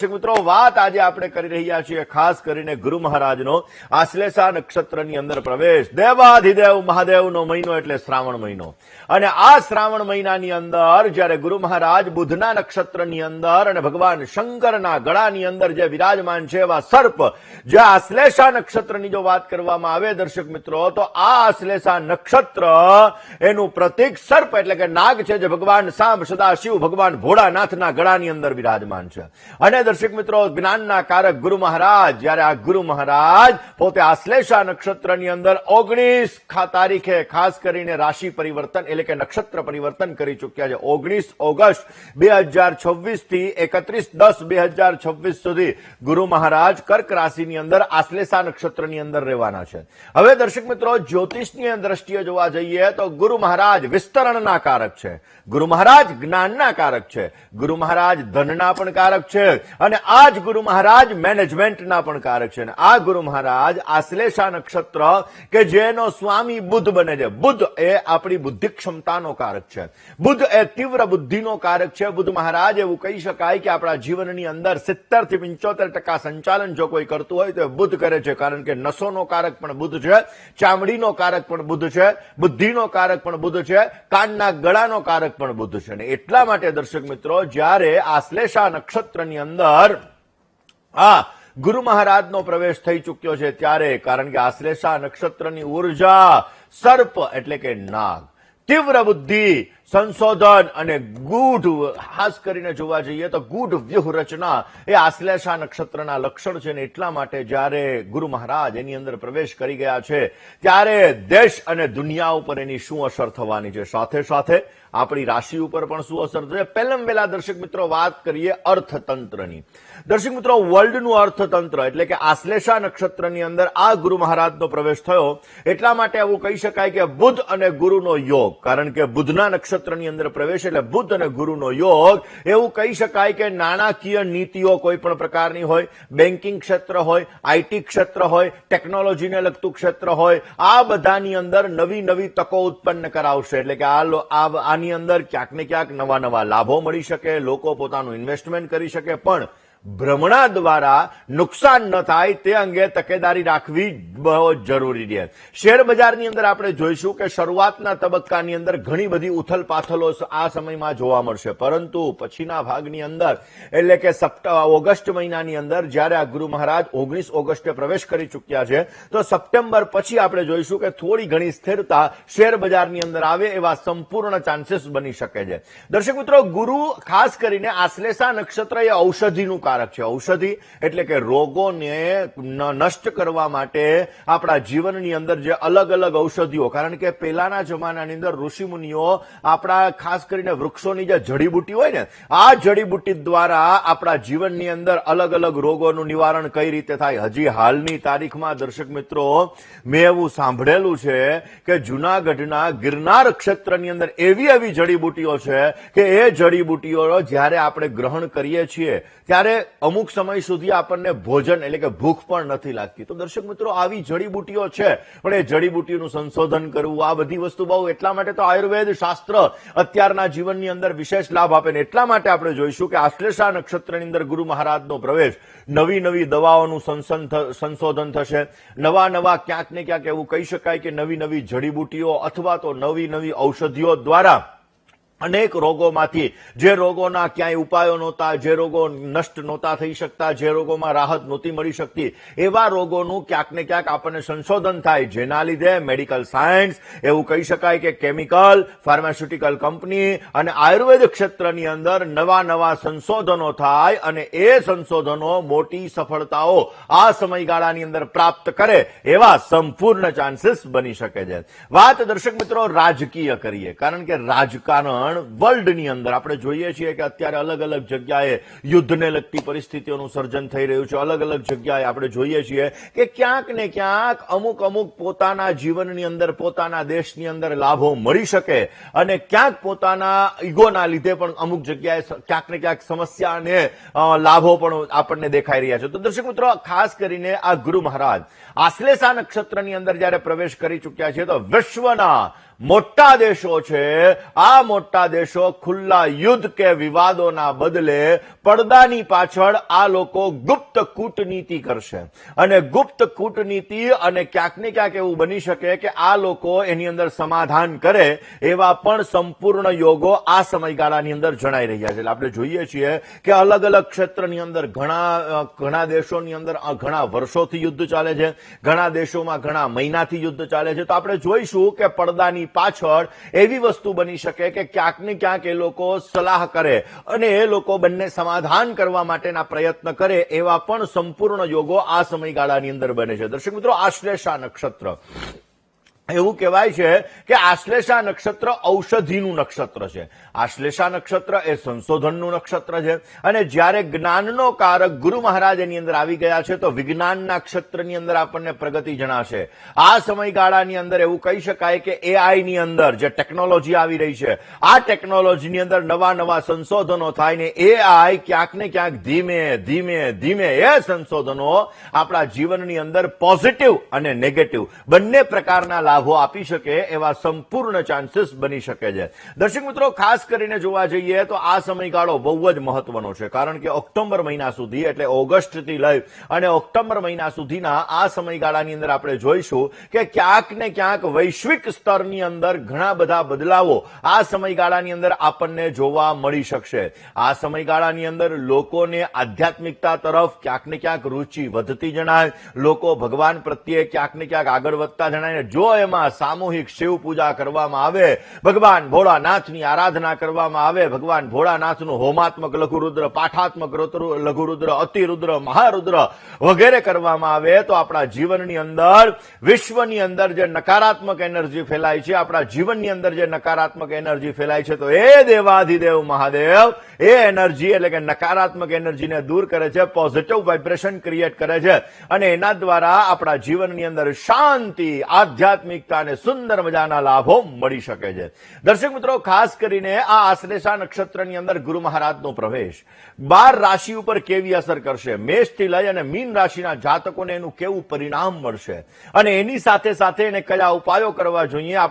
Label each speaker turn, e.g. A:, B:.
A: મિત્રો વાત આજે આપણે કરી રહ્યા છીએ ખાસ કરીને ગુરુ મહારાજનો આશ્લેષા નક્ષત્રની અંદર પ્રવેશ. દેવાધિદેવ મહાદેવનો મહિનો એટલે શ્રાવણ મહિનો. અને આ શ્રાવણ મહિનાની અંદર જ્યારે ગુરુ મહારાજ બુધના નક્ષત્રની અંદર અને ભગવાન શંકરના ગળાની અંદર જે વિરાજમાન છે એવા સર્પ, જે આશ્લેષા નક્ષત્રની જો વાત કરવામાં આવે દર્શક મિત્રો, તો આ આશ્લેષા નક્ષત્ર એનું પ્રતીક સર્પ એટલે કે નાગ છે, જે ભગવાન સાંબ સદાશિવ ભગવાન ભોળાનાથના ગળાની અંદર વિરાજમાન છે. અને દર્શક મિત્રો, જ્ઞાનના કારક ગુરુ મહારાજ, જ્યારે આ ગુરુ મહારાજ પોતે આશ્લેષા નક્ષત્રની અંદર 19 તારીખે ખાસ કરીને રાશિ પરિવર્તન એટલે કે નક્ષત્ર પરિવર્તન કરી ચુક્યા છે. 19 ઓગસ્ટ 2026 થી 31/10/2026 સુધી ગુરુ મહારાજ કર્ક રાશિની અંદર આશ્લેષા નક્ષત્રની અંદર રહેવાના છે. હવે દર્શક મિત્રો, જ્યોતિષની દ્રષ્ટિએ જોવા જઈએ તો ગુરુ મહારાજ વિસ્તરણના કારક છે, ગુરુ મહારાજ જ્ઞાનના કારક છે, ગુરુ મહારાજ ધનના પણ કારક છે, અને આ જ ગુરુ મહારાજ મેનેજમેન્ટના પણ કારક છે. અને આ ગુરુ મહારાજ આશ્લેષા નક્ષત્ર કે જેનો સ્વામી બુધ બને છે. બુધ એ આપણી બુદ્ધિ ક્ષમતાનો કારક છે, બુધ એ તીવ્ર બુદ્ધિનો કારક છે. બુધ મહારાજ એવું કહી શકાય કે આપણા જીવનની અંદર 70 થી 75% સંચાલન જો કોઈ કરતું હોય તો બુધ કરે છે, કારણ કે નસોનો કારક પણ બુધ છે, ચામડીનો કારક પણ બુધ છે, બુદ્ધિનો કારક પણ બુધ છે, કાનના ગળાનો કારક પણ બુધ છે. અને એટલા માટે દર્શક મિત્રો, જ્યારે આશ્લેષા નક્ષત્રની અંદર આ ગુરુ મહારાજનો પ્રવેશ થઈ ચુક્યો છે ત્યારે, કારણ કે આશ્લેષા નક્ષત્રની ઉર્જા સર્પ એટલે કે નાગ, તીવ્ર બુદ્ધિ, સંશોધન અને ગૂઢ, ખાસ કરીને જોવા જઈએ તો ગૂઢ વ્યૂહ રચના એ આશ્લેષા નક્ષત્રના લક્ષણ છે. ને એટલા માટે જ્યારે ગુરુ મહારાજ એની અંદર પ્રવેશ કરી ગયા છે ત્યારે દેશ અને દુનિયા ઉપર એની શું અસર થવાની છે, સાથે સાથે આપણી રાશિ ઉપર પણ શું અસર થશે. પહેલા પહેલા દર્શક મિત્રો વાત કરીએ અર્થતંત્રની. દર્શક મિત્રો, વર્લ્ડનું અર્થતંત્ર એટલે કે આશ્લેષા નક્ષત્રની અંદર આ ગુરુ મહારાજનો પ્રવેશ થયો એટલા માટે એવું કહી શકાય કે બુધ અને ગુરુનો યોગ, કારણ કે બુધના નક્ષત્રની અંદર પ્રવેશ એટલે બુધ અને ગુરુનો યોગ. એવું કહી શકાય કે નાણાકીય નીતિઓ કોઈ પણ પ્રકારની હોય, બેન્કિંગ ક્ષેત્ર હોય, આઈટી ક્ષેત્ર હોય, ટેકનોલોજીને લગતું ક્ષેત્ર હોય, આ બધાની અંદર નવી નવી તકો ઉત્પન્ન કરાવશે. એટલે કે આની અંદર ક્યાંક ને ક્યાંક નવા નવા લાભો મળી શકે, લોકો પોતાનું ઇન્વેસ્ટમેન્ટ કરી શકે, પણ ભ્રમણા દ્વારા નુકસાન ન થાય તે અંગે તકેદારી રાખવી બહુ જરૂરી છે. શેર બજારની અંદર આપણે જોઈશું કે શરૂઆતના તબક્કાની અંદર ઘણી બધી ઉથલપાથલો આ સમયમાં જોવા મળશે, પરંતુ પછીના ભાગની અંદર એટલે કે ઓગસ્ટ મહિનાની અંદર જ્યારે આ ગુરુ મહારાજ 19 ઓગસ્ટે પ્રવેશ કરી ચુક્યા છે, તો સપ્ટેમ્બર પછી આપણે જોઈશું કે થોડી ઘણી સ્થિરતા શેર બજારની અંદર આવે એવા સંપૂર્ણ ચાન્સીસ બની શકે છે. દર્શક મિત્રો, ગુરુ ખાસ કરીને આશ્લેષા નક્ષત્ર એ ઔષધિનું કારક છે. ઔષધિ એટલે કે રોગોને નષ્ટ કરવા માટે આપણા જીવનની અંદર જે અલગ અલગ ઔષધિઓ, કારણ કે પહેલાના જમાનાની અંદર ઋષિમુનિઓ આપણા ખાસ કરીને વૃક્ષોની જે જડીબુટી હોય ને, આ જડીબુટી દ્વારા આપણા જીવનની અંદર અલગ અલગ રોગોનું નિવારણ કઈ રીતે થાય. હજી હાલની તારીખમાં દર્શક મિત્રો, મેં એવું સાંભળેલું છે કે જૂનાગઢના ગિરનાર ક્ષેત્રની અંદર એવી એવી જડીબુટીઓ છે કે એ જડીબુટીઓ જ્યારે આપણે ગ્રહણ કરીએ છીએ ત્યારે અમુક સમય સુધી આપણને ભોજન એટલે કે ભૂખ પણ નથી લાગતી. તો દર્શક મિત્રો, આવી જડીબુટીઓ છે, પણ એ જડીબુટીનું સંશોધન કરવું, આ બધી વસ્તુ બહુ, એટલા માટે તો આયુર્વેદ શાસ્ત્ર અત્યારના જીવનની અંદર વિશેષ લાભ આપે. ને એટલા માટે આપણે જોઈશું કે આશ્લેષા નક્ષત્રની અંદર ગુરુ મહારાજનો પ્રવેશ, નવી નવી દવાઓનું સંશોધન થશે, નવા નવા ક્યાંક ને ક્યાંક એવું કહી શકાય કે નવી નવી જડીબુટીઓ અથવા તો નવી નવી ઔષધિઓ દ્વારા અનેક રોગોમાંથી, જે રોગોના ક્યાંય ઉપાયો નહોતા, જે રોગો નષ્ટ નહોતા થઈ શકતા, જે રોગોમાં રાહત નહોતી મળી શકતી, એવા રોગોનું ક્યાંક ને ક્યાંક આપણને સંશોધન થાય, જેના લીધે મેડિકલ સાયન્સ, એવું કહી શકાય કે કેમિકલ, ફાર્માસ્યુટિકલ કંપની અને આયુર્વેદ ક્ષેત્રની અંદર નવા નવા સંશોધનો થાય અને એ સંશોધનો મોટી સફળતાઓ આ સમયગાળાની અંદર પ્રાપ્ત કરે એવા સંપૂર્ણ ચાન્સીસ બની શકે છે. વાત દર્શક મિત્રો રાજકીય કરીએ, કારણ કે રાજકારણ વર્લ્ડની અંદર આપણે જોઈએ છીએ કે અત્યારે અલગ અલગ જગ્યાએ યુદ્ધને લગતી પરિસ્થિતિઓનું સર્જન થઈ રહ્યું છે. અલગ અલગ જગ્યાએ આપણે જોઈએ છીએ કે ક્યાંક ને ક્યાંક અમુક પોતાના જીવનની અંદર, પોતાના દેશની અંદર લાભો મળી શકે અને ક્યાંક પોતાના ઈગોના લીધે પણ અમુક જગ્યાએ ક્યાંક ને ક્યાંક સમસ્યા અને લાભો પણ આપણને દેખાઈ રહ્યા છે. તો દર્શક મિત્રો, ખાસ કરીને આ ગુરુ મહારાજ આશ્લેષા નક્ષત્રની અંદર જ્યારે પ્રવેશ કરી ચુક્યા છે તો વિશ્વના મોટા દેશો છે, આ મોટા મોટા દેશો ખુલ્લા યુદ્ધ કે વિવાદોના બદલે પડદાની પાછળ આ લોકો ગુપ્ત કૂટનીતિ કરશે અને ગુપ્ત કૂટનીતિ અને ક્યાંક ને ક્યાંક એવું બની શકે કે આ લોકો એની અંદર સમાધાન કરે એવા પણ સંપૂર્ણ યોગો આ સમયગાળાની અંદર જણાઈ રહ્યા છે. એટલે આપણે જોઈએ છીએ કે અલગ અલગ ક્ષેત્રની અંદર ઘણા દેશોની અંદર ઘણા વર્ષોથી યુદ્ધ ચાલે છે, ઘણા દેશોમાં ઘણા મહિનાથી યુદ્ધ ચાલે છે. તો આપણે જોઈશું કે પડદાની પાછળ એવી વસ્તુ બની શકે કે ક્યાંક ને ક્યાંક એ લોકો સલાહ કરે અને એ લોકો બંને સમાધાન કરવા માટેના પ્રયત્ન કરે એવા પણ સંપૂર્ણ યોગો આ સમયગાળાની અંદર બને છે. દર્શક મિત્રો, આશ્લેષા નક્ષત્ર એવું કહેવાય છે કે આશ્લેષા નક્ષત્ર ઔષધિનું નક્ષત્ર છે. આશ્લેષા નક્ષત્ર એ સંશોધનનું નક્ષત્ર છે અને જ્યારે જ્ઞાનનો કારક ગુરુ મહારાજ એની અંદર આવી ગયા છે તો વિજ્ઞાનના ક્ષેત્રની અંદર આપણને પ્રગતિ જણાશે. આ સમયગાળાની અંદર એવું કહી શકાય કે એઆઈ ની અંદર જે ટેકનોલોજી આવી રહી છે, આ ટેકનોલોજીની અંદર નવા નવા સંશોધનો થાય ને એઆઈ ક્યાંક ને ક્યાંક ધીમે ધીમે ધીમે એ સંશોધનો આપણા જીવનની અંદર પોઝિટિવ અને નેગેટિવ બંને પ્રકારના લાભો આપી શકે એવા સંપૂર્ણ ચાન્સીસ બની શકે છે. દર્શક મિત્રો, ખાસ કરીને જોવા જઈએ તો આ સમયગાળો બહુ જ મહત્વનો છે, કારણ કે ઓક્ટોબર મહિના સુધી એટલે ઓગસ્ટથી લઈ અને ઓક્ટોબર મહિના સુધીના આ સમયગાળાની અંદર આપણે જોઈશું કે ક્યાંક ને ક્યાંક વૈશ્વિક સ્તરની અંદર ઘણા બધા બદલાવો આ સમયગાળાની અંદર આપણને જોવા મળી શકશે. આ સમયગાળાની અંદર લોકોને આધ્યાત્મિકતા તરફ ક્યાંક ને ક્યાંક રુચિ વધતી જણાય, લોકો ભગવાન પ્રત્યે ક્યાંક ને ક્યાંક આગળ વધતા જણાય. જો એમાં સામૂહિક શિવ પૂજા કરવામાં આવે, ભગવાન ભોળાનાથની આરાધના કરવામાં આવે, ભગવાન ભોળાનાથનું હોમાત્મક લઘુરુદ્ર, પાઠાત્મક લઘુરુદ્ર, અતિરુદ્ર, મહારુદ્ર વગેરે કરવામાં આવે તો આપણા જીવનની અંદર, વિશ્વની અંદર જે નકારાત્મક એનર્જી ફેલાય છે, આપણા જીવનની અંદર જે નકારાત્મક એનર્જી ફેલાય છે, તો એ દેવાધિદેવ મહાદેવ એ એનર્જી એટલે કે નકારાત્મક એનર્જીને દૂર કરે છે, પોઝિટિવ વાઇબ્રેશન ક્રિએટ કરે છે અને એના દ્વારા આપણા જીવનની અંદર શાંતિ, આધ્યાત્મિકતા અને સુંદર મજાના લાભો મળી શકે છે. દર્શક મિત્રો, ખાસ કરીને આ આશ્લેષા નક્ષત્રની અંદર ગુરુ મહારાજનો પ્રવેશ 12 રાશિ ઉપર કેવી અસર કરશે, મેષથી લઈ અને મીન રાશિના જાતકોને એનું કેવું પરિણામ મળશે અને એની સાથે સાથે એને કયા ઉપાયો કરવા જોઈએ